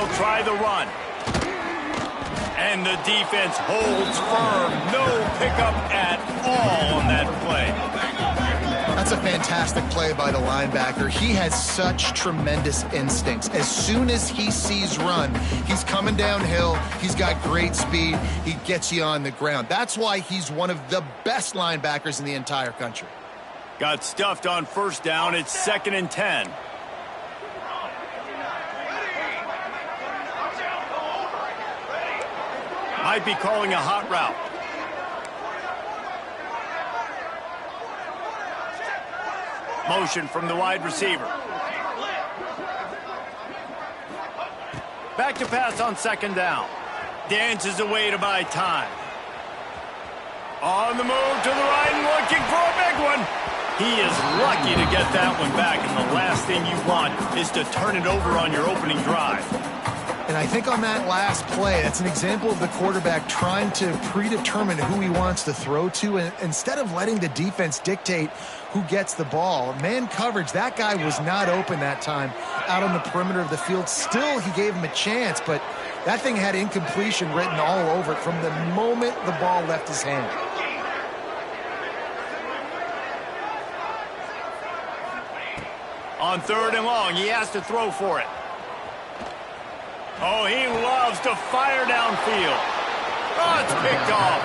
they'll try the run. And the defense holds firm. No pickup at all on that play. That's a fantastic play by the linebacker. He has such tremendous instincts. As soon as he sees run, he's coming downhill. He's got great speed. He gets you on the ground. That's why he's one of the best linebackers in the entire country. Got stuffed on first down. It's 2nd and 10. Might be calling a hot route. Motion from the wide receiver. Back to pass on 2nd down. Dances away to buy time. On the move to the right and looking for a big one. He is lucky to get that one back, and the last thing you want is to turn it over on your opening drive. And I think on that last play, that's an example of the quarterback trying to predetermine who he wants to throw to, and instead of letting the defense dictate who gets the ball. Man coverage, that guy was not open that time out on the perimeter of the field. Still, he gave him a chance, but that thing had incompletion written all over it from the moment the ball left his hand. On 3rd and long, he has to throw for it. Oh, he loves to fire downfield. Oh, it's picked off.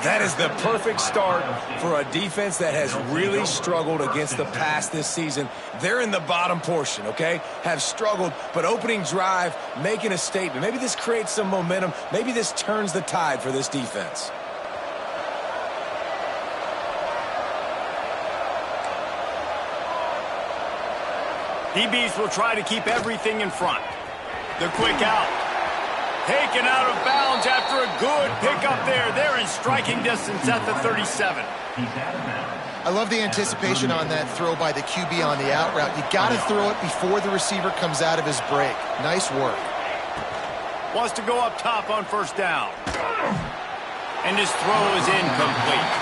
That is the perfect start for a defense that has really struggled against the pass this season. They're in the bottom portion, okay? Have struggled, but opening drive, making a statement. Maybe this creates some momentum. Maybe this turns the tide for this defense. DBs will try to keep everything in front. The quick out. Taken out of bounds after a good pickup there. They're in striking distance at the 37. I love the anticipation on that throw by the QB on the out route. You got to throw it before the receiver comes out of his break. Nice work. Wants to go up top on 1st down. And his throw is incomplete.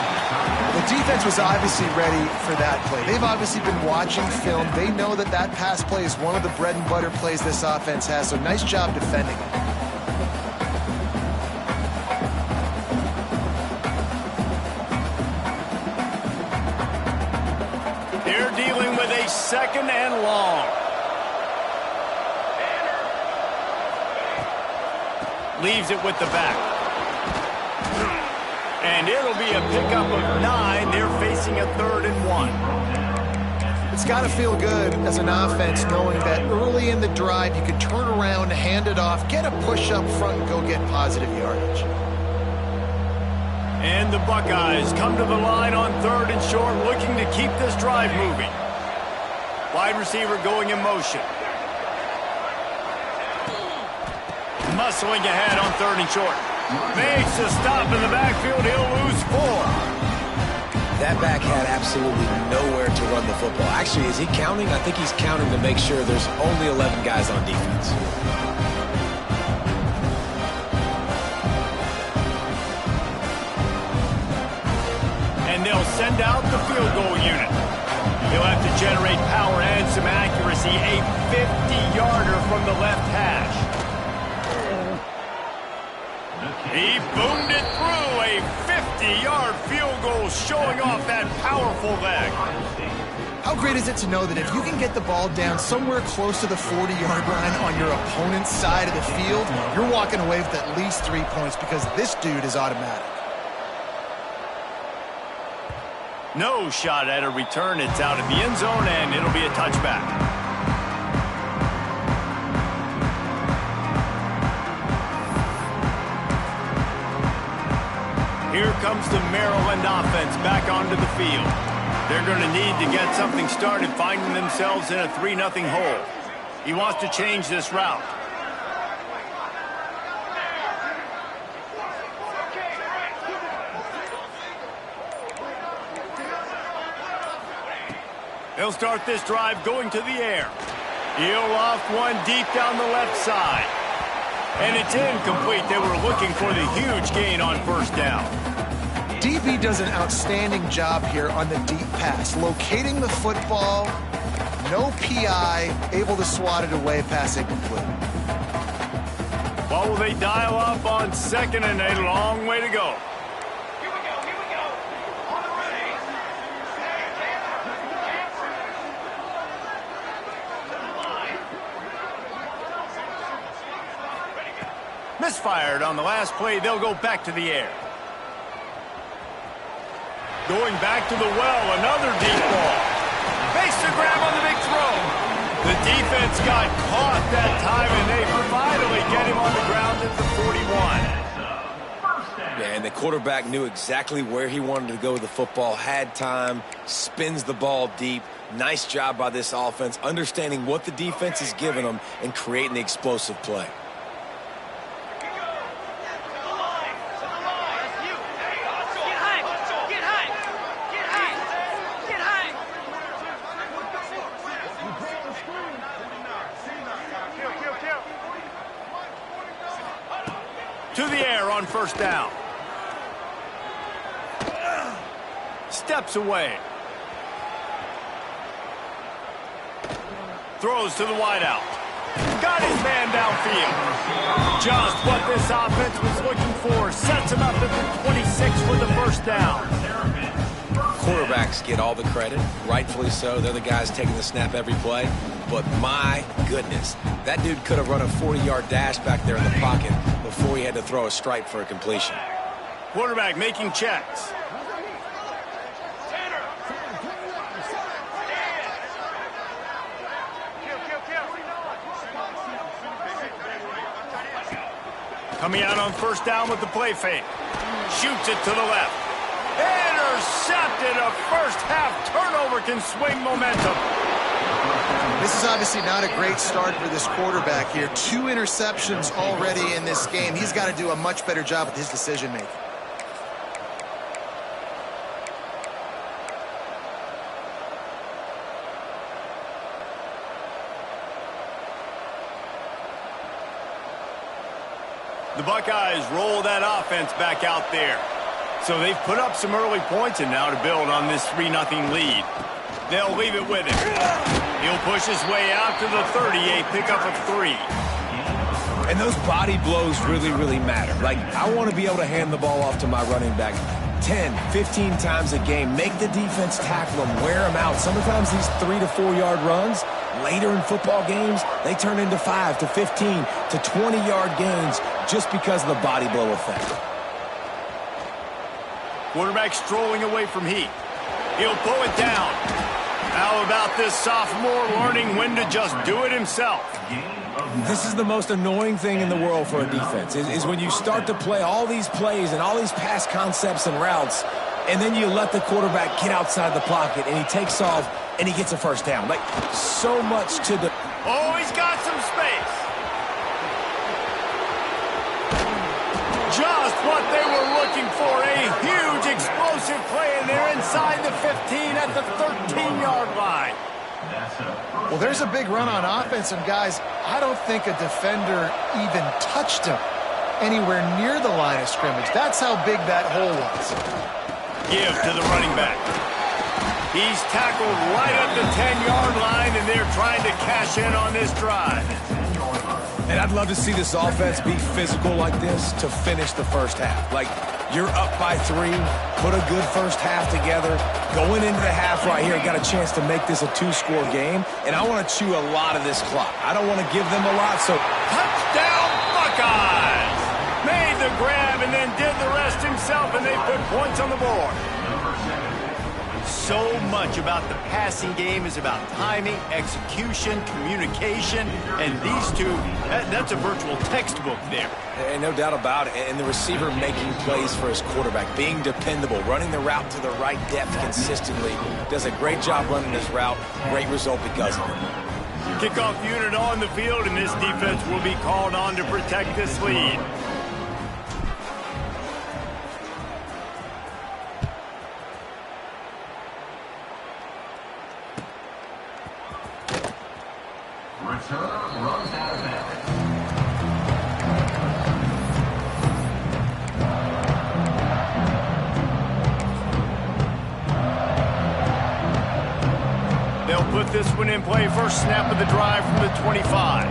The defense was obviously ready for that play. They've obviously been watching film. They know that that pass play is one of the bread and butter plays this offense has, so nice job defending it. They're dealing with a 2nd and long. Leaves it with the back. And it'll be a pickup of 9. They're facing a 3rd and 1. It's got to feel good as an offense knowing that early in the drive you can turn around, hand it off, get a push up front, and go get positive yardage. And the Buckeyes come to the line on 3rd and short, looking to keep this drive moving. Wide receiver going in motion. Muscling ahead on 3rd and short. Makes a stop in the backfield. He'll lose 4. That back had absolutely nowhere to run the football. Actually, is he counting? I think he's counting to make sure there's only 11 guys on defense. And they'll send out the field goal unit. He'll have to generate power and some accuracy. A 50-yarder from the left hash. He boomed it through. A 50-yard field goal showing off that powerful leg. How great is it to know that if you can get the ball down somewhere close to the 40-yard line on your opponent's side of the field, you're walking away with at least 3 points because this dude is automatic. No shot at a return. It's out of the end zone, and it'll be a touchback. Here comes the Maryland offense back onto the field. They're going to need to get something started, finding themselves in a 3-0 hole. He wants to change this route. They'll start this drive going to the air. He'll loft one deep down the left side. And it's incomplete. They were looking for the huge gain on 1st down. DB does an outstanding job here on the deep pass, locating the football, no PI, able to swat it away, pass incomplete. What will they dial up on second and a long way to go? Misfired on the last play. They'll go back to the air. Going back to the well, another deep ball. Makes the grab on the big throw. The defense got caught that time, and they finally get him on the ground at the 41. Yeah, and the quarterback knew exactly where he wanted to go with the football, had time, spins the ball deep. Nice job by this offense, understanding what the defense is giving them and creating the explosive play. To the air on first down. Steps away. Throws to the wideout. Got his man downfield. Just what this offense was looking for. Sets him up at the 26 for the first down. Quarterbacks get all the credit, rightfully so. They're the guys taking the snap every play. But my goodness, that dude could have run a 40-yard dash back there in the pocket before he had to throw a stripe for a completion. Quarterback making checks. Coming out on first down with the play fake. Shoots it to the left. Intercepted. A first half turnover can swing momentum. This is obviously not a great start for this quarterback here. 2 interceptions already in this game. He's got to do a much better job with his decision making. The Buckeyes roll that offense back out there. So they've put up some early points, and now to build on this 3-0 lead. They'll leave it with him. He'll push his way out to the 38, pickup of 3. And those body blows really, really matter. Like, I want to be able to hand the ball off to my running back 10, 15 times a game. Make the defense tackle them, wear them out. Sometimes these 3 to 4 yard runs, later in football games, they turn into 5 to 15 to 20 yard gains just because of the body blow effect. Quarterback strolling away from heat. He'll pull it down. How about this sophomore learning when to just do it himself? This is the most annoying thing in the world for a defense, is when you start to play all these plays and all these pass concepts and routes, and then you let the quarterback get outside the pocket, and he takes off, and he gets a first down. Like, so much to the... Oh, he's got some space. Just what they were looking for. A huge explosive play, and they're inside the 15 at the 13-yard line. Well, there's a big run on offense, and guys, I don't think a defender even touched him anywhere near the line of scrimmage. That's how big that hole was. Give to the running back. He's tackled right at the 10-yard line, and they're trying to cash in on this drive. And I'd love to see this offense be physical like this to finish the first half. Like, you're up by 3, put a good first half together. Going into the half right here, got a chance to make this a 2-score game, and I want to chew a lot of this clock. I don't want to give them a lot, so... Touchdown, Buckeyes! Made the grab and then did the rest himself, and they put points on the board. So much about the passing game is about timing, execution, communication, and these two, that's a virtual textbook there. And no doubt about it. And the receiver making plays for his quarterback, being dependable, running the route to the right depth consistently. Does a great job running this route. Great result because of it. Kickoff unit on the field, and this defense will be called on to protect this lead. Runs out of bounds. They'll put this one in play. First snap of the drive from the 25.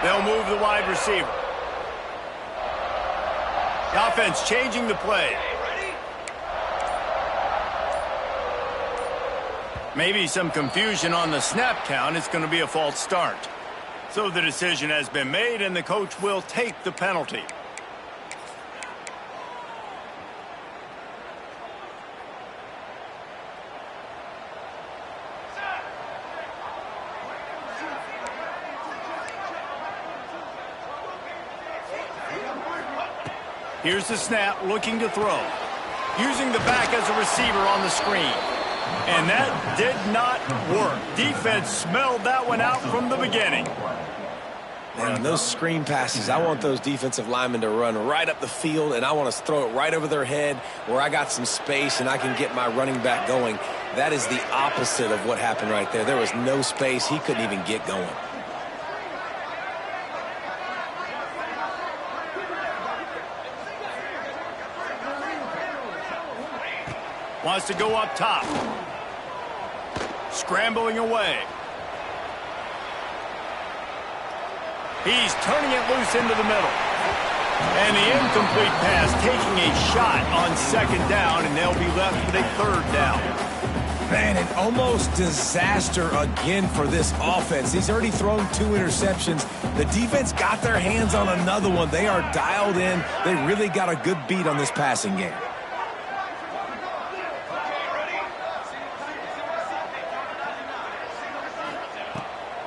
They'll move the wide receiver. The offense changing the play. Maybe some confusion on the snap count. It's going to be a false start. So the decision has been made, and the coach will take the penalty. Here's the snap, looking to throw. Using the back as a receiver on the screen. And that did not work. Defense smelled that one out from the beginning. Man, on those screen passes, I want those defensive linemen to run right up the field, and I want to throw it right over their head where I got some space and I can get my running back going. That is the opposite of what happened right there. There was no space. He couldn't even get going. Wants to go up top. Scrambling away. He's turning it loose into the middle. And the incomplete pass taking a shot on second down, and they'll be left with a third down. Man, an almost disaster again for this offense. He's already thrown 2 interceptions. The defense got their hands on another one. They are dialed in. They really got a good beat on this passing game.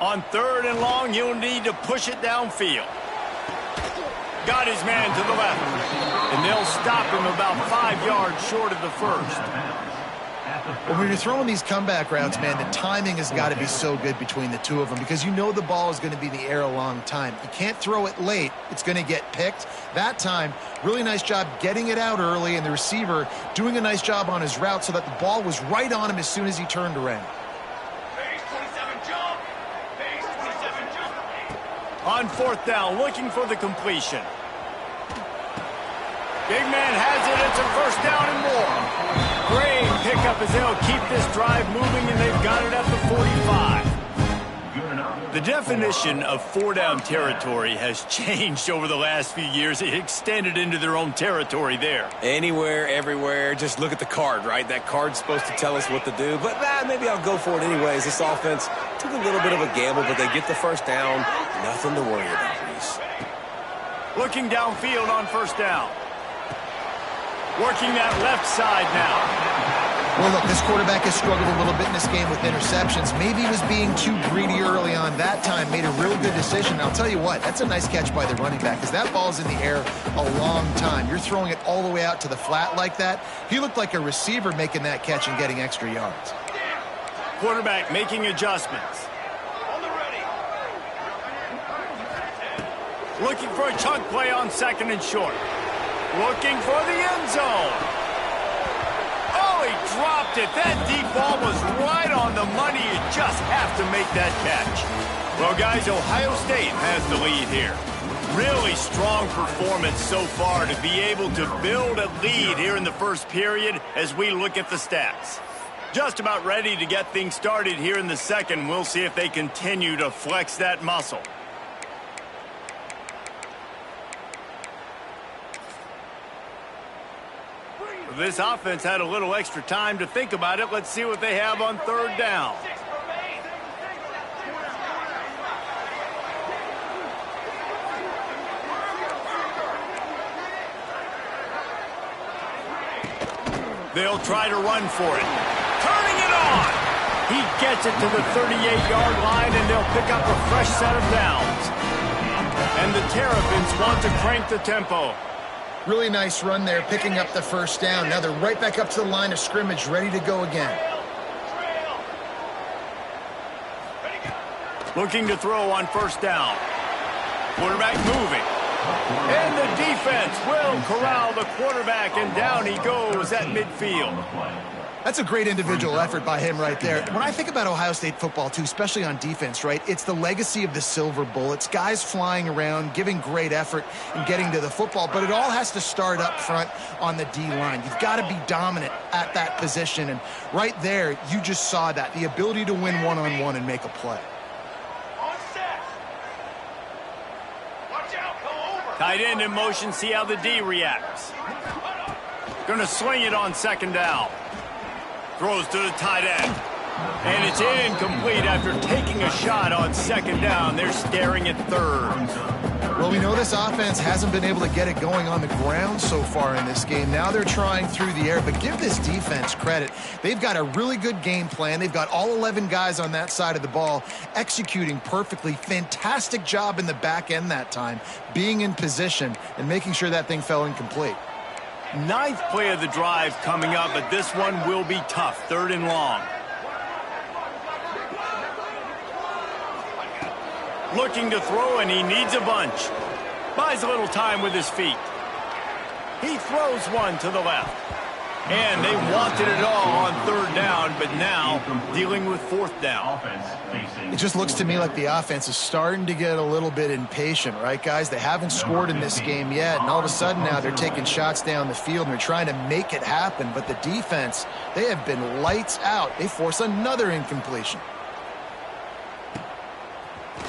On 3rd and long, he'll need to push it downfield. Got his man to the left. And they'll stop him about 5 yards short of the first. Well, when you're throwing these comeback routes, man, the timing has got to be so good between the two of them because you know the ball is going to be in the air a long time. You can't throw it late. It's going to get picked. That time, really nice job getting it out early, and the receiver doing a nice job on his route so that the ball was right on him as soon as he turned around. On 4th down, looking for the completion. Big man has it. It's a first down and more. Great pickup as they'll keep this drive moving, and they've got it at the 45. The definition of 4-down territory has changed over the last few years. It extended into their own territory there. Anywhere, everywhere. Just look at the card, right? That card's supposed to tell us what to do. But maybe I'll go for it anyways. This offense took a little bit of a gamble, but they get the first down. Nothing to worry about, Reese. Looking downfield on 1st down. Working that left side now. Well, look, this quarterback has struggled a little bit in this game with interceptions. Maybe he was being too greedy early on. That time made a real good decision. And I'll tell you what, that's a nice catch by the running back because that ball's in the air a long time. You're throwing it all the way out to the flat like that. He looked like a receiver making that catch and getting extra yards. Quarterback making adjustments. Looking for a chunk play on 2nd and short. Looking for the end zone. Oh, he dropped it. That deep ball was right on the money. You just have to make that catch. Well, guys, Ohio State has the lead here. Really strong performance so far to be able to build a lead here in the first period as we look at the stats. Just about ready to get things started here in the second. We'll see if they continue to flex that muscle. This offense had a little extra time to think about it. Let's see what they have on 3rd down. They'll try to run for it. Turning it on! He gets it to the 38-yard line, and they'll pick up a fresh set of downs. And the Terrapins want to crank the tempo. Really nice run there, picking up the first down. Now they're right back up to the line of scrimmage, ready to go again. Looking to throw on 1st down. Quarterback moving. And the defense will corral the quarterback, and down he goes at midfield. That's a great individual effort by him right there. When I think about Ohio State football, too, especially on defense, right, it's the legacy of the silver bullets, guys flying around, giving great effort and getting to the football, but it all has to start up front on the D-line. You've got to be dominant at that position, and right there, you just saw that, the ability to win one-on-one and make a play. Tight end in motion, see how the D reacts. Gonna swing it on second down. Throws to the tight end. And it's incomplete after taking a shot on second down. They're staring at third. Well, we know this offense hasn't been able to get it going on the ground so far in this game. Now they're trying through the air, but give this defense credit. They've got a really good game plan. They've got all 11 guys on that side of the ball executing perfectly. Fantastic job in the back end that time, being in position and making sure that thing fell incomplete. Ninth play of the drive coming up, but this one will be tough. Third and long. Looking to throw, and he needs a bunch. Buys a little time with his feet. He throws one to the left. And they wanted it all on third down, but now dealing with fourth down. It just looks to me like the offense is starting to get a little bit impatient, right, guys? They haven't scored in this game yet, and all of a sudden now they're taking shots down the field and they're trying to make it happen. But the defense, they have been lights out. They force another incompletion.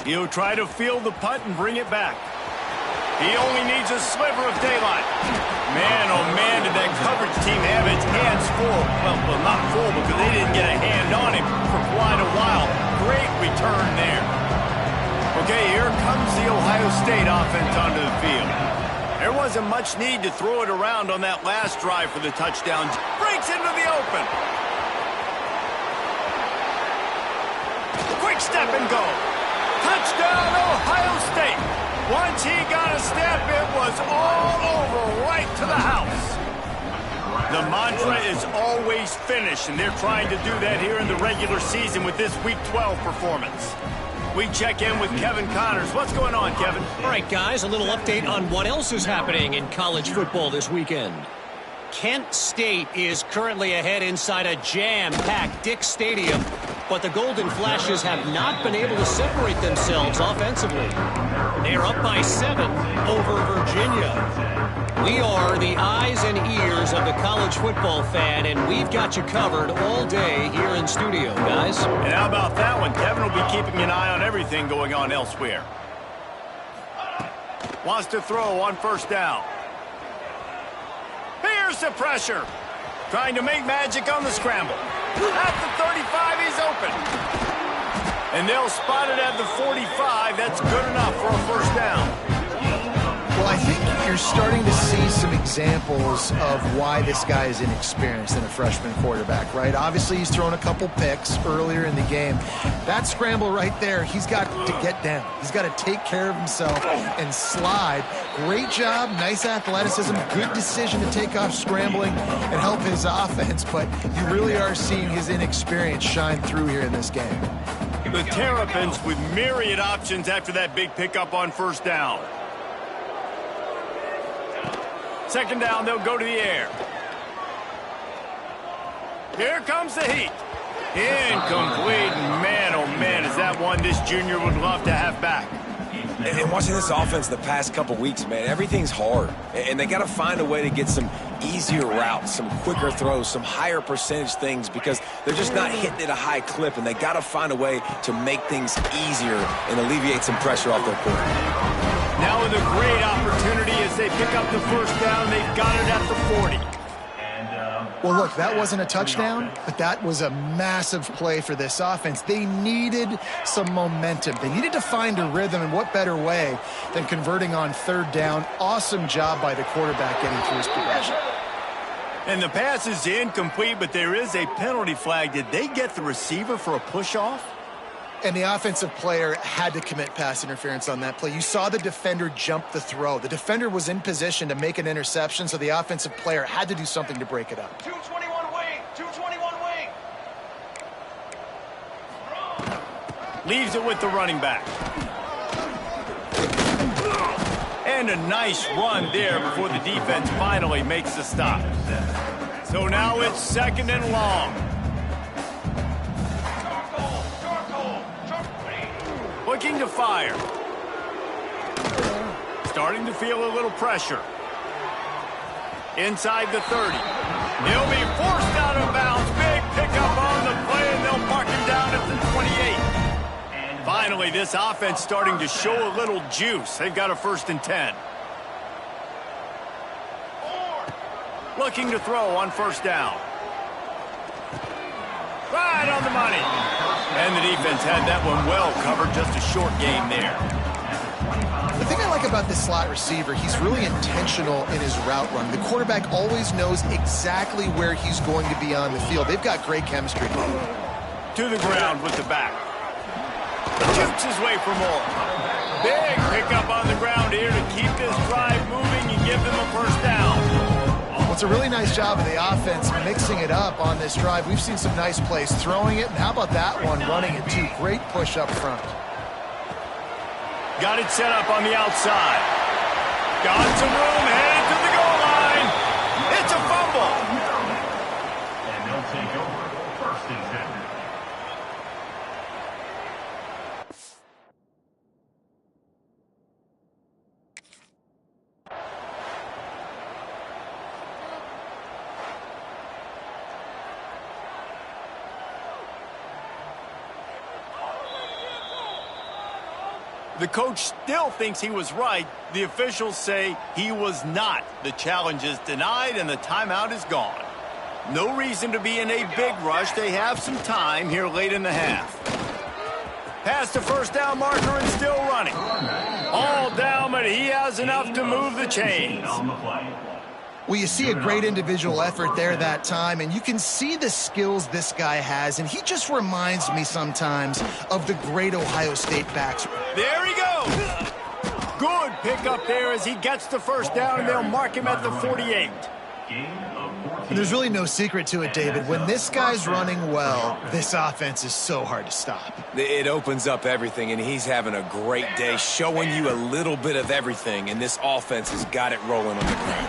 He'll try to field the punt and bring it back. He only needs a sliver of daylight. Man, oh man, did that coverage team have its hands full. Well, not full because they didn't get a hand on him for quite a while. Great return there. Okay, here comes the Ohio State offense onto the field. There wasn't much need to throw it around on that last drive for the touchdown. Breaks into the open. Quick step and go. Touchdown, Ohio State. Once he got a step, it was all over right to the house. The mantra is always finish, and they're trying to do that here in the regular season with this Week 12 performance. We check in with Kevin Connors. What's going on, Kevin? All right, guys, a little update on what else is happening in college football this weekend. Kent State is currently ahead inside a jam-packed Dick Stadium, but the Golden Flashes have not been able to separate themselves offensively. They are up by 7 over Virginia. We are the eyes and ears of the college football fan, and we've got you covered all day here in studio, guys. And how about that one? Kevin will be keeping an eye on everything going on elsewhere. Wants to throw on first down. Here's the pressure. Trying to make magic on the scramble. At the 35, he's open. And they'll spot it at the 45. That's good enough for a first down. Well, I think you're starting to see some examples of why this guy is inexperienced in a freshman quarterback, right? Obviously, he's thrown a couple picks earlier in the game. That scramble right there, he's got to get down. He's got to take care of himself and slide. Great job, nice athleticism, good decision to take off scrambling and help his offense, but you really are seeing his inexperience shine through here in this game. The Terrapins with myriad options after that big pickup on first down. Second down, they'll go to the air. Here comes the heat. Incomplete. Man, oh man, is that one this junior would love to have back. And watching this offense the past couple weeks, man, everything's hard. And they got to find a way to get some easier routes, some quicker throws, some higher percentage things because they're just not hitting at a high clip, and they got to find a way to make things easier and alleviate some pressure off their quarterback. Now with a great opportunity as they pick up the first down, they've got it at the 40. Well, look, that wasn't a touchdown, but that was a massive play for this offense. They needed some momentum. They needed to find a rhythm, and what better way than converting on third down. Awesome job by the quarterback getting through his progression. And the pass is incomplete, but there is a penalty flag. Did they get the receiver for a push-off? And the offensive player had to commit pass interference on that play. You saw the defender jump the throw. The defender was in position to make an interception, so the offensive player had to do something to break it up. 221 wing, 221 wing. Leaves it with the running back. And a nice run there before the defense finally makes the stop. So now it's second and long. Looking to fire. Starting to feel a little pressure. Inside the 30. He'll be forced out of bounds. Big pickup on the play, and they'll mark him down at the 28. Finally, this offense starting to show a little juice. They've got a 1st and 10. Looking to throw on 1st down. Right on the money. And the defense had that one well covered. Just a short game there. The thing I like about this slot receiver, he's really intentional in his route run. The quarterback always knows exactly where he's going to be on the field. They've got great chemistry. To the ground with the back. Shoots his way for more. Big pickup on the ground here to keep this drive moving and give them a 1st down. Well, it's a really nice job of the offense mixing it up on this drive. We've seen some nice plays throwing it, and how about that one running it too? Great push up front. Got it set up on the outside. Got some room, headed to the goal line. It's a fumble. And they'll take over 1st and 10. The coach still thinks he was right. The officials say he was not. The challenge is denied and the timeout is gone. No reason to be in a big rush. They have some time here late in the half. Past the 1st down marker and still running. All down, but he has enough to move the chains. Well, you see a great individual effort there that time, and you can see the skills this guy has, and he just reminds me sometimes of the great Ohio State backs. There he goes. Good pickup there as he gets the 1st down, and they'll mark him at the 48. And there's really no secret to it, David. When this guy's running well, this offense is so hard to stop. It opens up everything, and he's having a great day, showing you a little bit of everything, and this offense has got it rolling on the ground.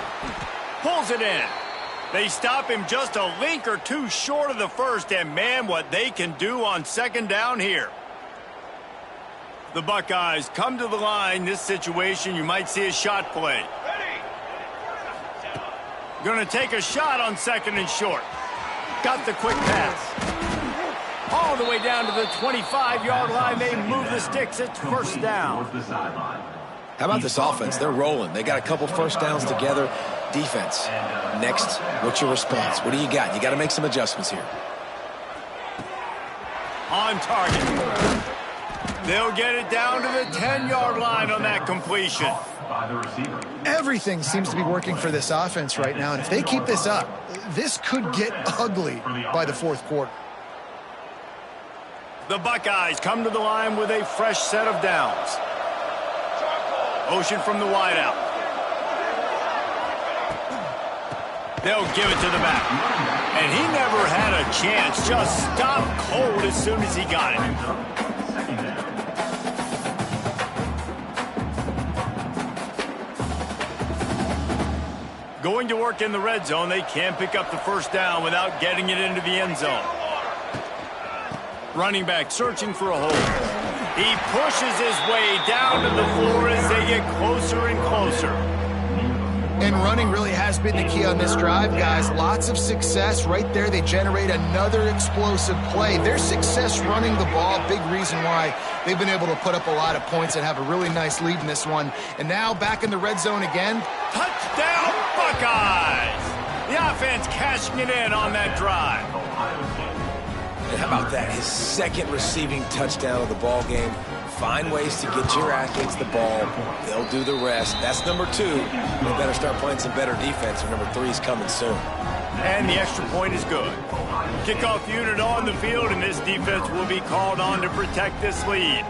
Pulls it in. They stop him just a link or two short of the 1st, and man, what they can do on 2nd down here. The Buckeyes come to the line. This situation, you might see a shot play. Going to take a shot on 2nd and short. Got the quick pass. All the way down to the 25-yard line. They move the sticks. It's 1st down. How about this offense? They're rolling. They got a couple 1st downs together. Defense. Next, what's your response? What do you got? You got to make some adjustments here. On target. They'll get it down to the 10-yard line on that completion. Everything seems to be working for this offense right now, and if they keep this up, this could get ugly by the 4th quarter. The Buckeyes come to the line with a fresh set of downs. Motion from the wideout. They'll give it to the back. And he never had a chance. Just stopped cold as soon as he got it. Going to work in the red zone. They can't pick up the 1st down without getting it into the end zone. Running back searching for a hole. He pushes his way down to the floor as they get closer and closer. And running really has been the key on this drive, guys. Lots of success right there. They generate another explosive play. Their success running the ball, big reason why they've been able to put up a lot of points and have a really nice lead in this one. And now back in the red zone again. Touchdown, Buckeyes! The offense cashing it in on that drive. And how about that? His 2nd receiving touchdown of the ball game. Find ways to get your athletes the ball. They'll do the rest. That's number 2. They better start playing some better defense, or number 3 is coming soon. And the extra point is good. Kickoff unit on the field, and this defense will be called on to protect this lead.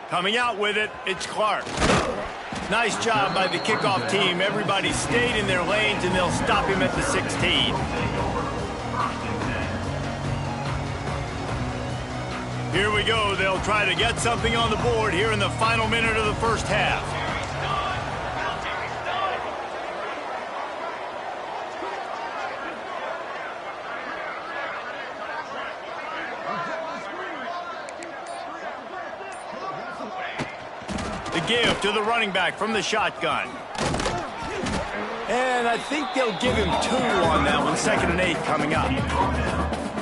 Coming out with it, it's Clark. Nice job by the kickoff team. Everybody stayed in their lanes, and they'll stop him at the 16. Here we go. They'll try to get something on the board here in the final minute of the 1st half. The give to the running back from the shotgun. And I think they'll give him 2 on that one, 2nd and 8 coming up.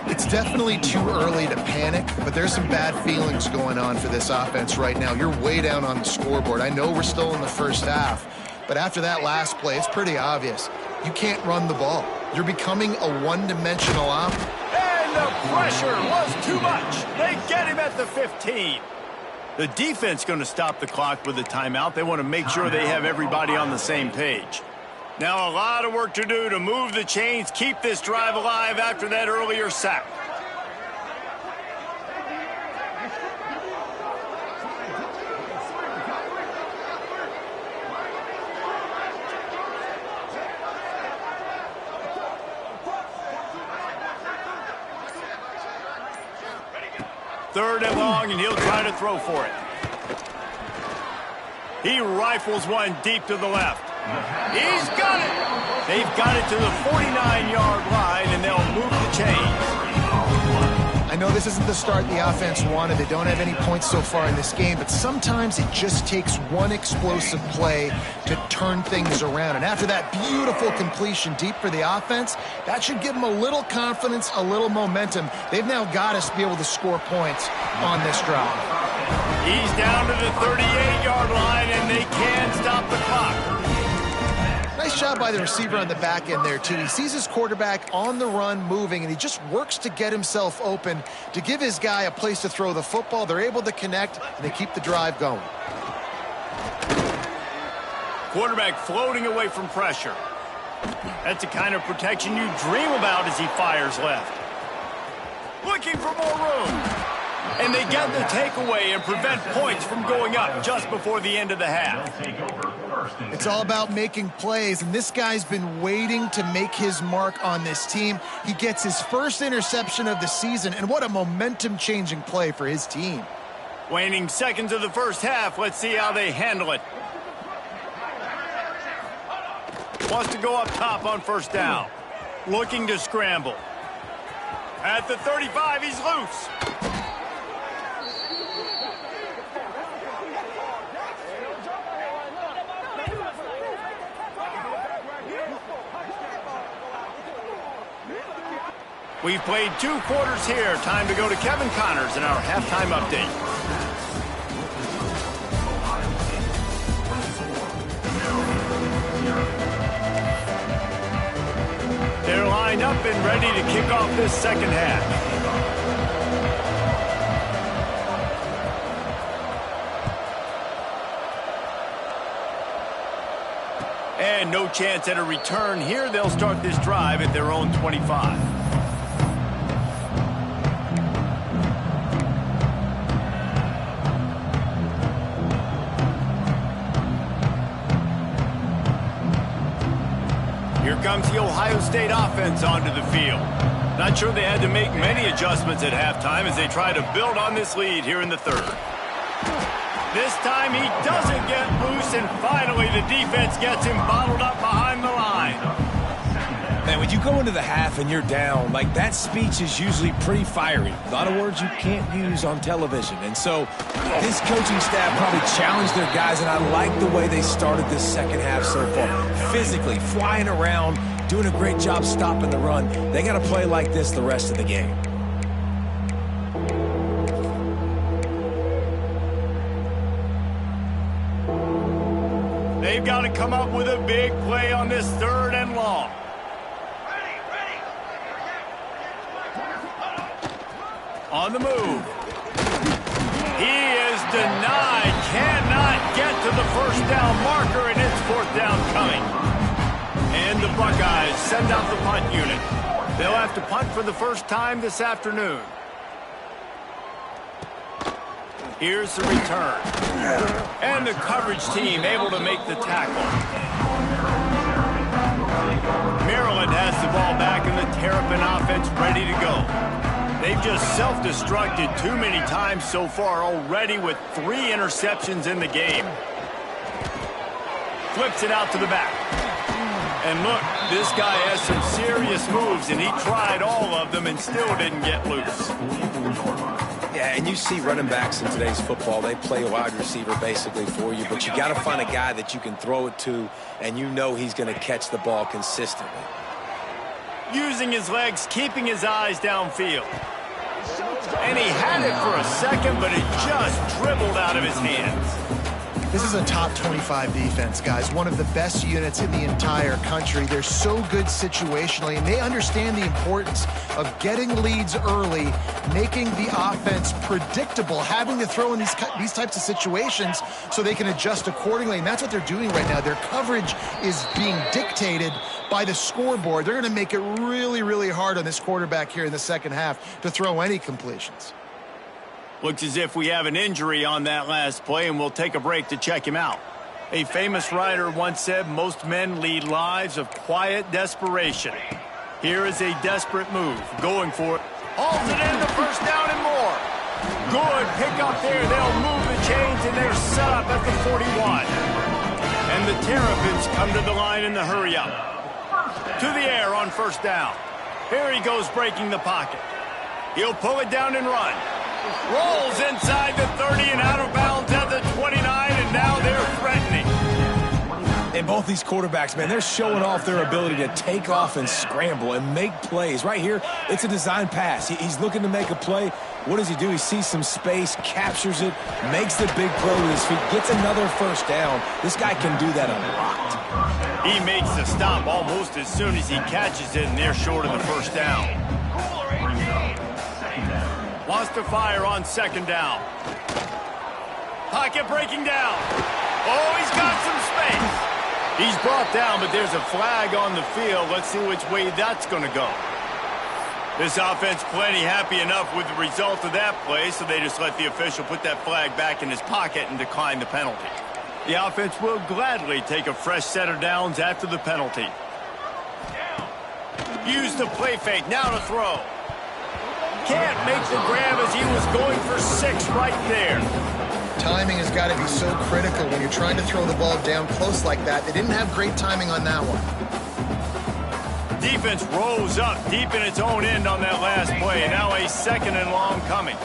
It's definitely too early to panic, but there's some bad feelings going on for this offense right now. You're way down on the scoreboard. I know we're still in the first half, but after that last play, it's pretty obvious. You can't run the ball. You're becoming a one-dimensional offense. And the pressure was too much. They get him at the 15. The defense going to stop the clock with a timeout. They want to make sure they have everybody on the same page. Now a lot of work to do to move the chains, keep this drive alive after that earlier sack. Third and long, and he'll try to throw for it. He rifles one deep to the left. He's got it. They've got it to the 49-yard line, and they'll move the chains. I know this isn't the start the offense wanted. They don't have any points so far in this game, but sometimes it just takes one explosive play to turn things around. And after that beautiful completion deep for the offense, that should give them a little confidence, a little momentum. They've now got us to be able to score points on this drive. He's down to the 38-yard line, and they can stop the clock. Nice job by the receiver on the back end there, too. He sees his quarterback on the run moving, and he just works to get himself open to give his guy a place to throw the football. They're able to connect, and they keep the drive going. Quarterback floating away from pressure. That's the kind of protection you dream about as he fires left. Looking for more room. And they get the takeaway and prevent points from going up just before the end of the half. It's all about making plays, and this guy's been waiting to make his mark on this team. He gets his first interception of the season, and what a momentum-changing play for his team. Waning seconds of the first half. Let's see how they handle it. Wants to go up top on first down. Looking to scramble. At the 35, he's loose. We've played 2 quarters here. Time to go to Kevin Connors in our halftime update. They're lined up and ready to kick off this second half. And no chance at a return here. They'll start this drive at their own 25. Here comes the Ohio State offense onto the field. Not sure they had to make many adjustments at halftime as they try to build on this lead here in the third. This time he doesn't get loose, and finally the defense gets him bottled up behind the line. Man, when you go into the half and you're down, like that speech is usually pretty fiery. A lot of words you can't use on television. And so this coaching staff probably challenged their guys, and I like the way they started this second half so far. Physically, flying around, doing a great job stopping the run. They got to play like this the rest of the game. They've got to come up with a big play on this third and long. On the move. He is denied. Cannot get to the first down marker, and it's fourth down coming. And the Buckeyes send out the punt unit. They'll have to punt for the first time this afternoon. Here's the return. And the coverage team able to make the tackle. Maryland has the ball back, and the Terrapin offense ready to go. They've just self-destructed too many times so far already with 3 interceptions in the game. Flips it out to the back. And look, this guy has some serious moves, and he tried all of them and still didn't get loose. Yeah, and you see running backs in today's football, they play a wide receiver basically for you, but you got to find a guy that you can throw it to, and you know he's going to catch the ball consistently. Using his legs, keeping his eyes downfield. And he had it for a second, but it just dribbled out of his hands. This is a top 25 defense, guys. One of the best units in the entire country. They're so good situationally, and they understand the importance of getting leads early, making the offense predictable, having to throw in these types of situations so they can adjust accordingly. And that's what they're doing right now. Their coverage is being dictated by the scoreboard. They're going to make it really, really hard on this quarterback here in the second half to throw any completions. Looks as if we have an injury on that last play, and we'll take a break to check him out. A famous writer once said, most men lead lives of quiet desperation. Here is a desperate move, going for it. Hauls it in, the first down and more. Good pickup there. They'll move the chains, and they're set up at the 41. And the Terrapins come to the line in the hurry up. To the air on first down. Here he goes, breaking the pocket. He'll pull it down and run. Rolls inside the 30 and out of bounds at the 29, and now they're threatening. And both these quarterbacks, man, they're showing off their ability to take off and scramble and make plays. Right here, it's a design pass. He's looking to make a play. What does he do? He sees some space, captures it, makes the big play with his feet, gets another first down. This guy can do that a lot. He makes the stop almost as soon as he catches it, and they're short of the first down. Wants to fire on second down. Pocket breaking down. Oh, he's got some space. He's brought down, but there's a flag on the field. Let's see which way that's going to go. This offense plenty happy enough with the result of that play, so they just let the official put that flag back in his pocket and decline the penalty. The offense will gladly take a fresh set of downs after the penalty. Use the play fake, now to throw. Can't make the grab as he was going for 6 right there. Timing has got to be so critical when you're trying to throw the ball down close like that. They didn't have great timing on that one. Defense rose up deep in its own end on that last play. Now a second and long coming.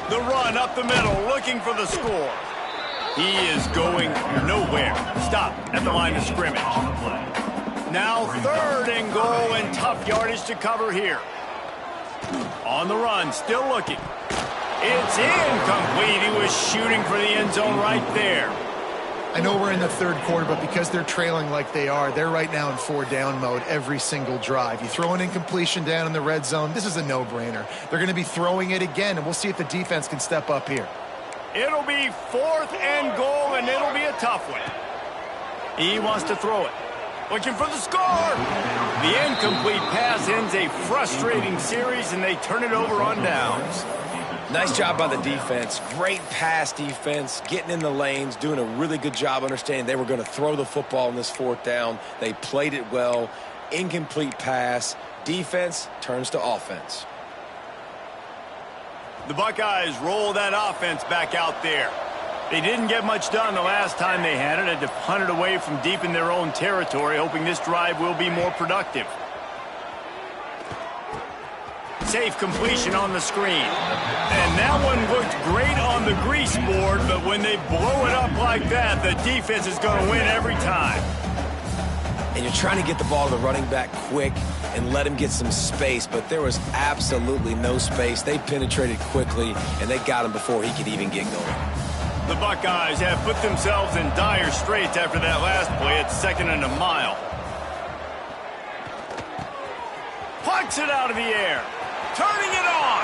The run up the middle, looking for the score. He is going nowhere. Stop at the line of scrimmage. Now third and goal, and tough yardage to cover here. On the run, still looking. It's incomplete. He was shooting for the end zone right there. I know we're in the third quarter, but because they're trailing like they are, they're right now in 4-down mode every single drive. You throw an incompletion down in the red zone, this is a no-brainer. They're going to be throwing it again, and we'll see if the defense can step up here. It'll be 4th and goal, and it'll be a tough one. He wants to throw it. Looking for the score. The incomplete pass ends a frustrating series, and they turn it over on downs. Nice job by the defense. Great pass defense, getting in the lanes, doing a really good job understanding they were going to throw the football on this 4th down. They played it well. Incomplete pass. Defense turns to offense. The Buckeyes roll that offense back out there. They didn't get much done the last time they had it. Had to punt it away from deep in their own territory, hoping this drive will be more productive. Safe completion on the screen. And that one looked great on the grease board, but when they blow it up like that, the defense is going to win every time. And you're trying to get the ball to the running back quick and let him get some space, but there was absolutely no space. They penetrated quickly, and they got him before he could even get going. The Buckeyes have put themselves in dire straits after that last play at 2nd and a mile. Plucks it out of the air. Turning it on.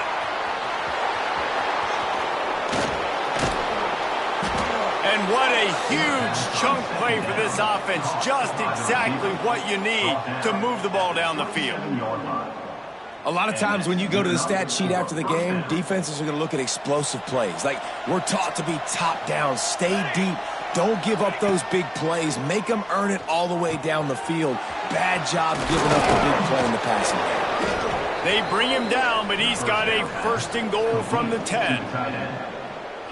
And what a huge chunk play for this offense. Just exactly what you need to move the ball down the field. A lot of times when you go to the stat sheet after the game, defenses are going to look at explosive plays. Like, we're taught to be top down, stay deep, don't give up those big plays, make them earn it all the way down the field. Bad job giving up the big play in the passing game. They bring him down, but he's got a 1st and goal from the 10.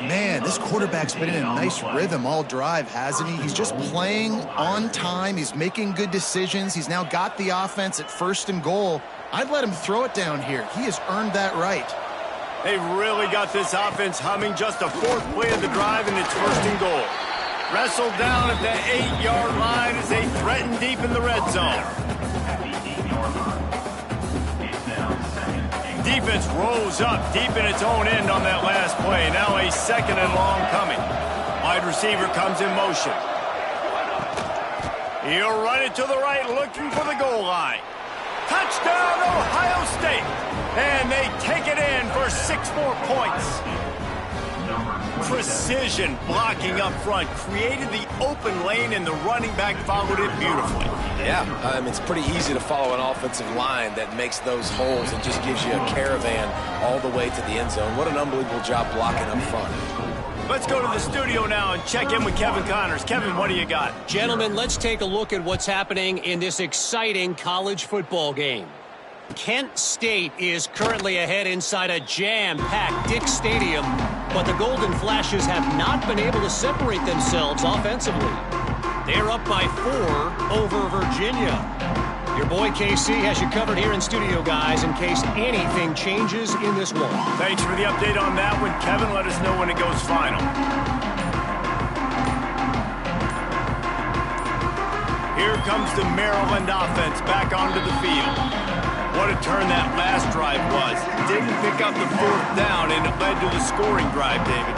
Man, this quarterback's been in a nice rhythm all drive, hasn't he? He's just playing on time. He's making good decisions. He's now got the offense at 1st and goal. I'd let him throw it down here. He has earned that right. They've really got this offense humming. Just a fourth play of the drive, and it's first and goal. Wrestled down at the 8-yard line as they threaten deep in the red zone. Defense rolls up deep in its own end on that last play. Now a second and long coming. Wide receiver comes in motion. He'll run it to the right, looking for the goal line. Touchdown, Ohio State. And they take it in for 6 more points. Precision blocking up front created the open lane, and the running back followed it beautifully. Yeah, it's pretty easy to follow an offensive line that makes those holes and just gives you a caravan all the way to the end zone. What an unbelievable job blocking up front. Let's go to the studio now and check in with Kevin Connors. Kevin, what do you got? Gentlemen, let's take a look at what's happening in this exciting college football game. Kent State is currently ahead inside a jam-packed Dick Stadium, but the Golden Flashes have not been able to separate themselves offensively. They're up by 4 over Virginia. Your boy KC has you covered here in studio, guys, in case anything changes in this one. Thanks for the update on that one, Kevin. Let us know when it goes final. Here comes the Maryland offense back onto the field. What a turn that last drive was. Didn't pick up the 4th down, and it led to the scoring drive, David.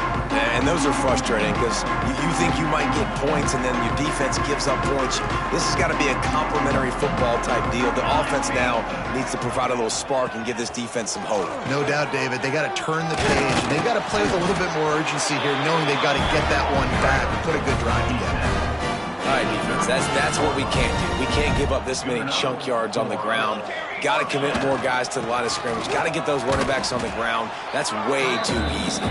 And those are frustrating because you think you might get points and then your defense gives up points. This has got to be a complementary football type deal. The offense now needs to provide a little spark and give this defense some hope. No doubt, David. They got to turn the page. They've got to play with a little bit more urgency here, knowing they've got to get that one back and put a good drive together. All right, defense, that's what we can't do. We can't give up this many chunk yards on the ground. Got to commit more guys to the line of scrimmage. Got to get those running backs on the ground. That's way too easy.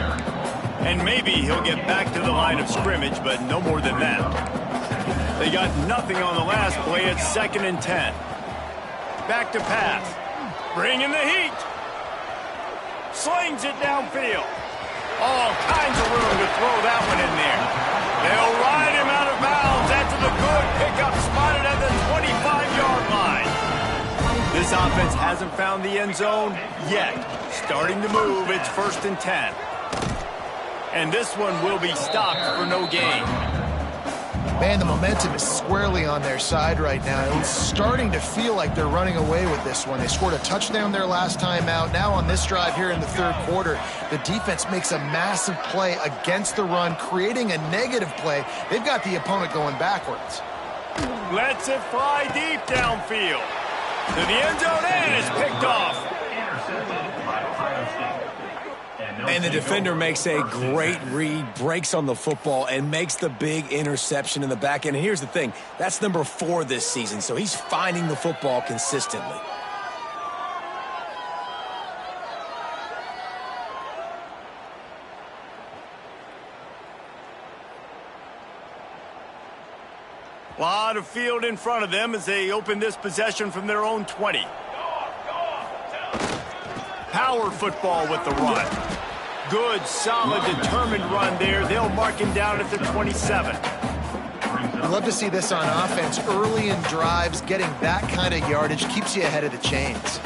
And maybe he'll get back to the line of scrimmage, but no more than that. They got nothing on the last play. It's 2nd and 10. Back to pass. Bringing the heat. Slings it downfield. All kinds of room to throw that one in there. They'll ride him out of bounds after the good pickup spotted at the 25-yard line. This offense hasn't found the end zone yet. Starting to move, it's 1st and 10. And this one will be stopped for no gain. Man, the momentum is squarely on their side right now. It's starting to feel like they're running away with this one. They scored a touchdown their last time out. Now on this drive here in the 3rd quarter, the defense makes a massive play against the run, creating a negative play. They've got the opponent going backwards. Lets it fly deep downfield. To the end zone, and it's picked off. And the defender makes a great read, breaks on the football, and makes the big interception in the back end. And here's the thing, that's number 4 this season, so he's finding the football consistently. A lot of field in front of them as they open this possession from their own 20. Power football with the run. Good, solid, determined run there. They'll mark him down at the 27. I love to see this on offense. Early in drives, getting that kind of yardage keeps you ahead of the chains.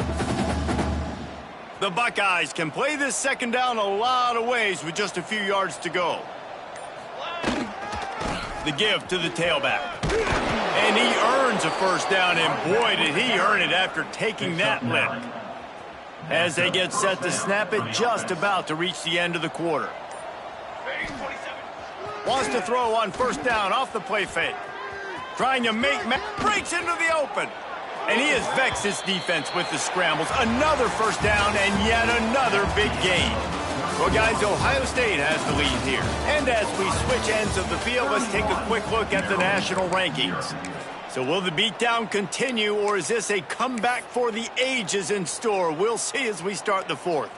The Buckeyes can play this 2nd down a lot of ways with just a few yards to go. The give to the tailback. And he earns a 1st down, and boy, did he earn it after taking that lick. As they get set to snap it, just about to reach the end of the quarter. Wants to throw on 1st down off the play fake. Trying to make, breaks into the open. And he has vexed his defense with the scrambles. Another 1st down and yet another big gain. Well, guys, Ohio State has the lead here. And as we switch ends of the field, let's take a quick look at the national rankings. So will the beatdown continue, or is this a comeback for the ages in store? We'll see as we start the 4th.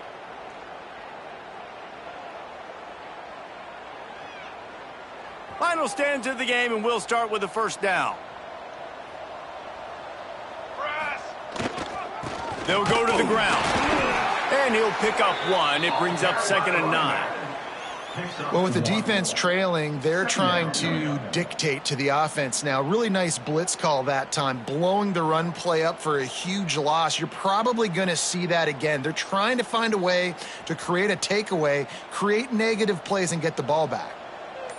Final stands of the game, and we'll start with the 1st down. They'll go to the ground. And he'll pick up 1. It brings up 2nd and 9. Well, with the defense trailing, they're trying to dictate to the offense now. Really nice blitz call that time, blowing the run play up for a huge loss. You're probably going to see that again. They're trying to find a way to create a takeaway, create negative plays, and get the ball back.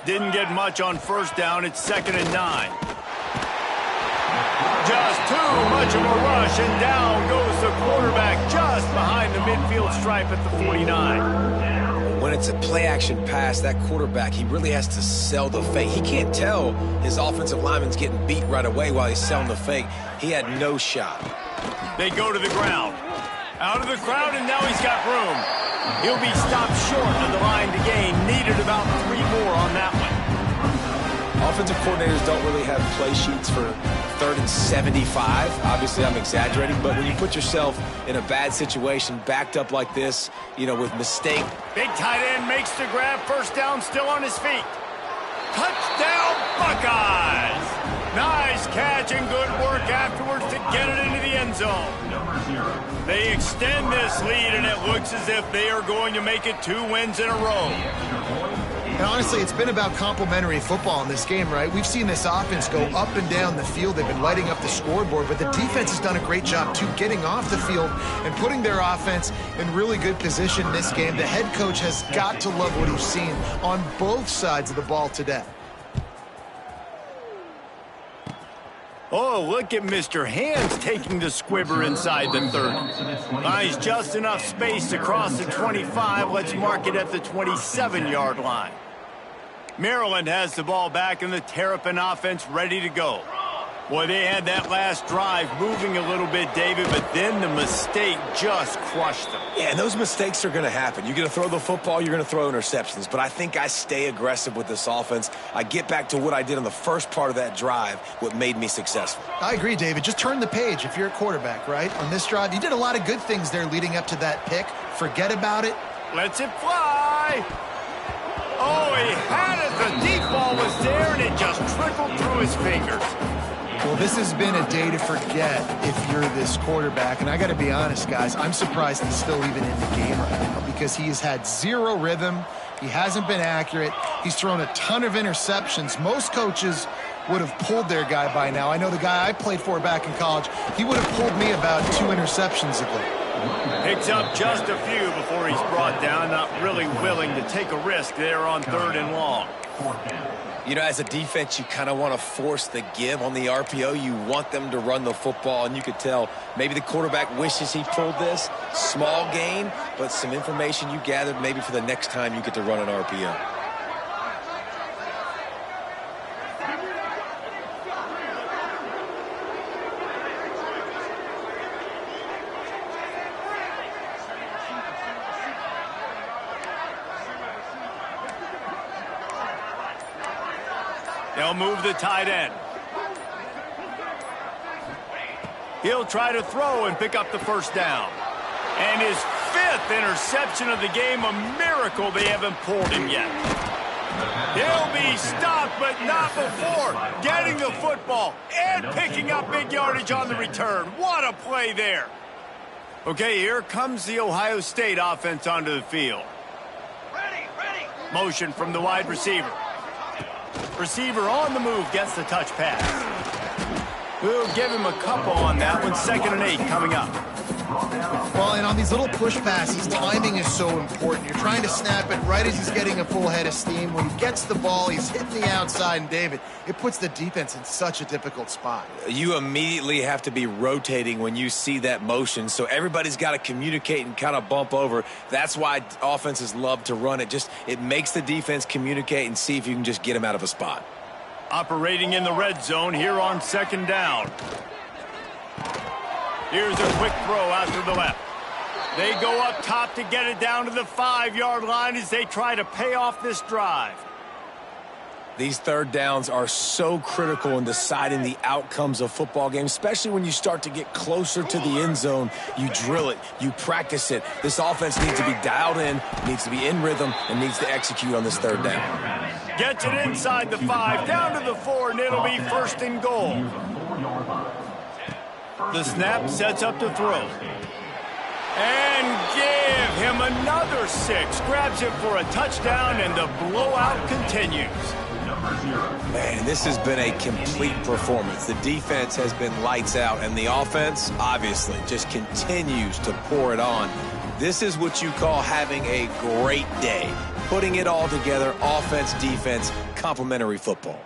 Didn't get much on first down. It's 2nd and 9. Just too much of a rush, and down goes the quarterback just behind the midfield stripe at the 49. When it's a play-action pass, that quarterback, he really has to sell the fake. He can't tell his offensive lineman's getting beat right away while he's selling the fake. He had no shot. They go to the ground. Out of the crowd, and now he's got room. He'll be stopped short of the line to gain. Needed about 3 more on that one. Offensive coordinators don't really have play sheets for 3rd and 75. Obviously, I'm exaggerating, but when you put yourself in a bad situation, backed up like this, you know, with mistake. Big tight end makes the grab. First down, still on his feet. Touchdown, Buckeyes! Nice catch and good work afterwards to get it into the end zone. They extend this lead, and it looks as if they are going to make it 2 wins in a row. And honestly, it's been about complementary football in this game, right? We've seen this offense go up and down the field. They've been lighting up the scoreboard, but the defense has done a great job, too, getting off the field and putting their offense in really good position in this game. The head coach has got to love what he's seen on both sides of the ball today. Oh, look at Mr. Hands taking the squibber inside the 30. Buys just enough space to cross the 25. Let's mark it at the 27-yard line. Maryland has the ball back, and the Terrapin offense ready to go. Boy, they had that last drive moving a little bit, David, but then the mistake just crushed them. Yeah, and those mistakes are going to happen. You're going to throw the football, you're going to throw interceptions, but I think I stay aggressive with this offense. I get back to what I did on the first part of that drive, what made me successful. I agree, David. Just turn the page if you're a quarterback, right? On this drive, you did a lot of good things there leading up to that pick. Forget about it. Lets it fly. Oh, he had it. The deep ball was there, and it just trickled through his fingers. Well, this has been a day to forget if you're this quarterback. And I got to be honest, guys, I'm surprised he's still even in the game right now because he has had 0 rhythm. He hasn't been accurate. He's thrown a ton of interceptions. Most coaches would have pulled their guy by now. I know the guy I played for back in college, he would have pulled me about 2 interceptions ago. Picks up just a few before he's brought down. Not really willing to take a risk there on 3rd and long. You know, as a defense, you kind of want to force the give on the RPO. You want them to run the football, and you could tell maybe the quarterback wishes he pulled this. Small gain, but some information you gathered maybe for the next time you get to run an RPO. They'll move the tight end. He'll try to throw and pick up the first down. And his 5th interception of the game, a miracle they haven't pulled him yet. He'll be stopped, but not before getting the football and picking up big yardage on the return. What a play there. Okay, here comes the Ohio State offense onto the field. Motion from the wide receiver. Receiver on the move gets the touch pass. We'll give him a couple on that one. 2nd and 8 coming up. Well, and on these little push passes, timing is so important. You're trying to snap it right as he's getting a full head of steam. When he gets the ball, he's hitting the outside, and David, it puts the defense in such a difficult spot. You immediately have to be rotating when you see that motion, so everybody's got to communicate and kind of bump over. That's why offenses love to run it. It makes the defense communicate and see if you can just get them out of a spot. Operating in the red zone here on 2nd down. Here's a quick throw out to the left. They go up top to get it down to the 5-yard line as they try to pay off this drive. These 3rd downs are so critical in deciding the outcomes of football games, especially when you start to get closer to the end zone. You drill it, you practice it. This offense needs to be dialed in, needs to be in rhythm, and needs to execute on this 3rd down. Gets it inside the 5, down to the 4, and it'll be 1st and goal. The snap sets up to throw. And give him another 6. Grabs it for a touchdown, and the blowout continues. Man, this has been a complete performance. The defense has been lights out, and the offense, obviously, just continues to pour it on. This is what you call having a great day. Putting it all together, offense, defense, complementary football.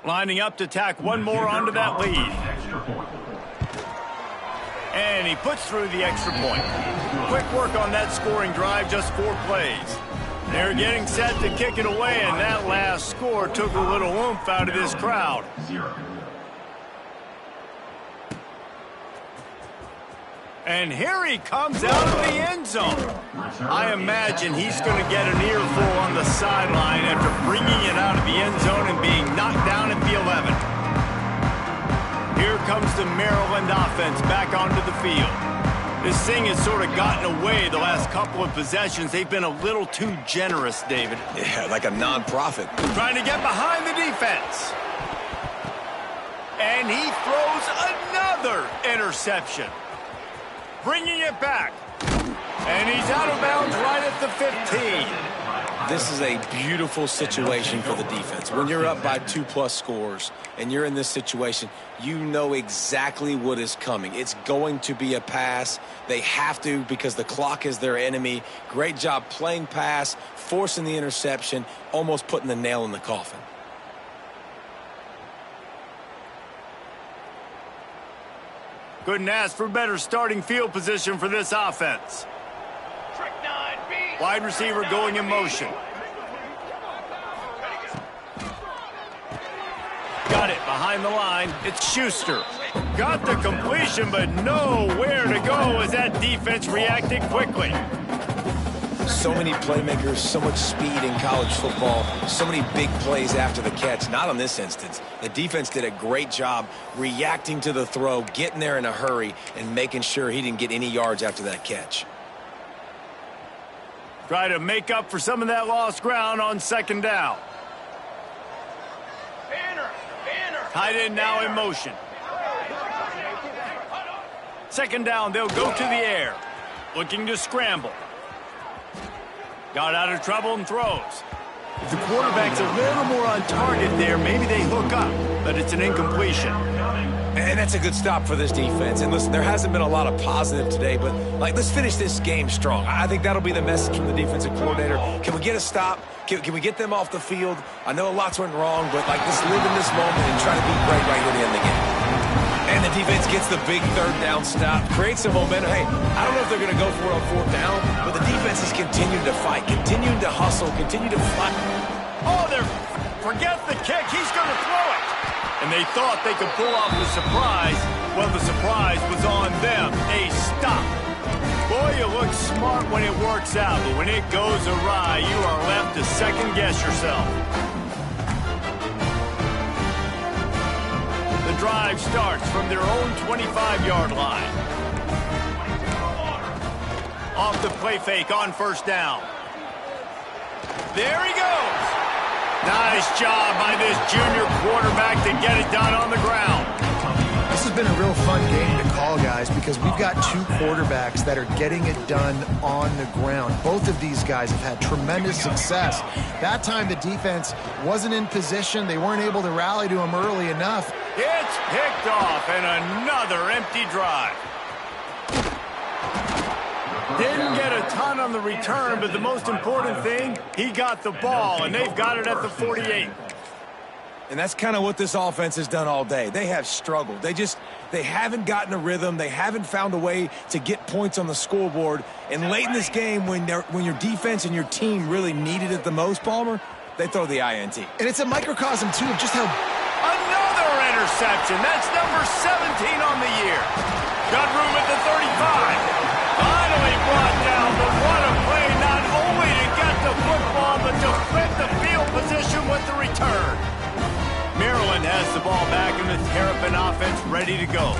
Lining up to tack one more onto that lead. And he puts through the extra point. Quick work on that scoring drive, just 4 plays. They're getting set to kick it away, and that last score took a little oomph out of this crowd. And here he comes out of the end zone. I imagine he's going to get an earful on the sideline after bringing it out of the end zone and being knocked down at the 11. Here comes the Maryland offense back onto the field. This thing has sort of gotten away the last couple of possessions. They've been a little too generous, David. Yeah, like a non-profit. Trying to get behind the defense. And he throws another interception. Bringing it back. And he's out of bounds right at the 15. This is a beautiful situation for the defense. When you're up by 2+ scores and you're in this situation, you know exactly what is coming. It's going to be a pass. They have to because the clock is their enemy. Great job playing pass, forcing the interception, almost putting the nail in the coffin. Couldn't ask for better starting field position for this offense. Wide receiver going in motion. Got it behind the line. It's Schuster. Got the completion, but nowhere to go as that defense reacted quickly. So many playmakers, so much speed in college football, so many big plays after the catch. Not on this instance. The defense did a great job reacting to the throw, getting there in a hurry, and making sure he didn't get any yards after that catch. Try to make up for some of that lost ground on 2nd down. Tight end now in motion. 2nd down, they'll go to the air. Looking to scramble. Got out of trouble and throws. If the quarterback's a little more on target there, maybe they hook up, but it's an incompletion. And that's a good stop for this defense. And listen, there hasn't been a lot of positive today, but let's finish this game strong. I think that'll be the message from the defensive coordinator. Can we get a stop? Can we get them off the field? I know lots went wrong, but let's live in this moment and try to be great right here to end the game. And the defense gets the big 3rd down stop, creates some momentum. Hey, I don't know if they're going to go for it on 4th down, but the defense is continuing to fight, continuing to hustle, continue to fight. Oh, forget the kick. He's going to throw it. And they thought they could pull off the surprise. Well, the surprise was on them. A stop. Boy, you look smart when it works out, but when it goes awry, you are left to second-guess yourself. The drive starts from their own 25-yard line. Off the play fake on 1st down. There he goes. Nice job by this junior quarterback to get it done on the ground. This has been a real fun game to call, guys, because we've got 2 quarterbacks that are getting it done on the ground. Both of these guys have had tremendous success. That time the defense wasn't in position. They weren't able to rally to him early enough. It's picked off, and another empty drive. Didn't get a ton on the return, but the most important thing, he got the ball, and they've got it at the 48. And that's kind of what this offense has done all day. They have struggled. They haven't gotten a rhythm. They haven't found a way to get points on the scoreboard. And late in this game, when your defense and your team really needed it the most, Palmer, they throw the INT. And it's a microcosm, too, of just how... Another interception. That's number 17 on the year. Got room at the 35. Finally brought down, but what a play, not only to get the football, but to flip the field position offense ready to go.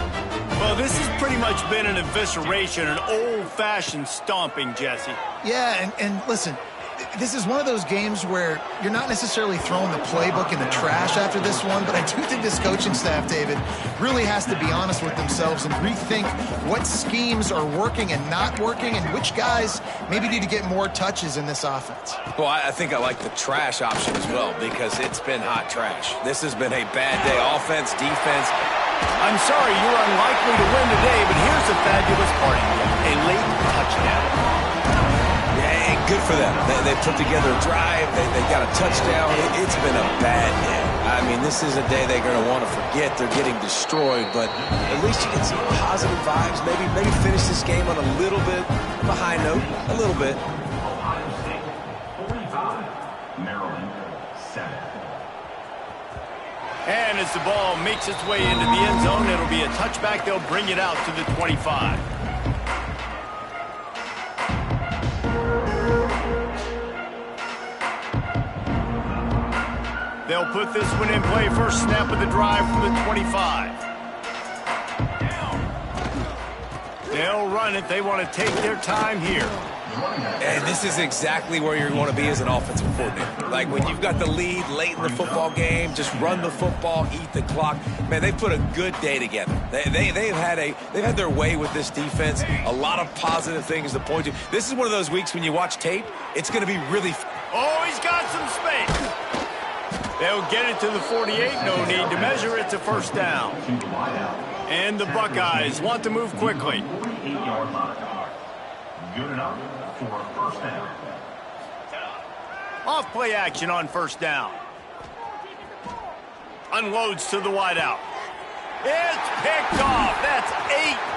Well, this has pretty much been an evisceration, an old-fashioned stomping, Jesse. Yeah, and listen, this is one of those games where you're not necessarily throwing the playbook in the trash after this one, but I do think this coaching staff, David, really has to be honest with themselves and rethink what schemes are working and not working and which guys maybe need to get more touches in this offense. Well, I think I like the trash option as well because it's been hot trash. This has been a bad day. Offense, defense. I'm sorry you're unlikely to win today, but here's the fabulous part. A late touchdown. Yeah, good for them. They put together a drive. They got a touchdown. It's been a bad day. I mean, this is a day they're going to want to forget. They're getting destroyed, but at least you can see positive vibes. Maybe finish this game on a little bit of a high note. A little bit. Ohio State 45, Maryland 7. And as the ball makes its way into the end zone, it'll be a touchback. They'll bring it out to the 25. They'll put this one in play. First snap of the drive from the 25. They'll run it. They want to take their time here. And this is exactly where you want to be as an offensive coordinator. Like when you've got the lead late in the football game, just run the football, eat the clock. Man, they put a good day together. They've had their way with this defense. A lot of positive things to point to. This is one of those weeks when you watch tape, it's going to be really. Oh, he's got some space. They'll get it to the 48. No need to measure. It's a first down. And the Buckeyes want to move quickly. 48-yard line. Good enough for a first down. Off play action on first down. Unloads to the wideout. It's picked off. That's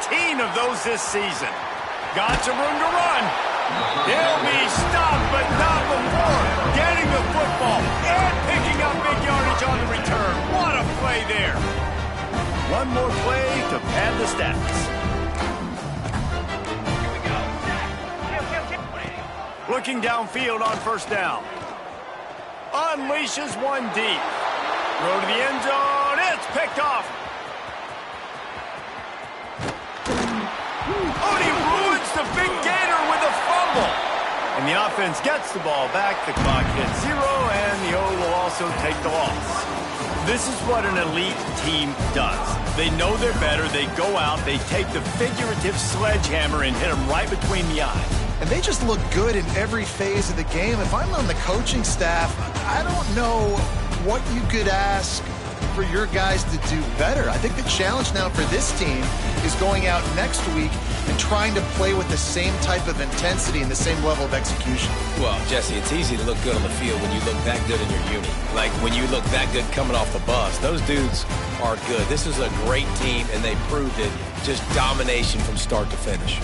18 of those this season. Got some room to run. He'll be stopped, but not before getting the football and picking up big yardage on the return. What a play there. One more play to pad the stats. Looking downfield on first down. Unleashes one deep. Throw to the end zone. It's picked off. Oh, he ruins the big gator with a fumble. And the offense gets the ball back. The clock hits 0, and the O will also take the loss. This is what an elite team does. They know they're better. They go out. They take the figurative sledgehammer and hit them right between the eyes. And they just look good in every phase of the game. If I'm on the coaching staff, I don't know what you could ask for your guys to do better. I think the challenge now for this team is going out next week and trying to play with the same type of intensity and the same level of execution. Well, Jesse, it's easy to look good on the field when you look that good in your unit. Like when you look that good coming off the bus. Those dudes are good. This is a great team, and they proved it. Just domination from start to finish.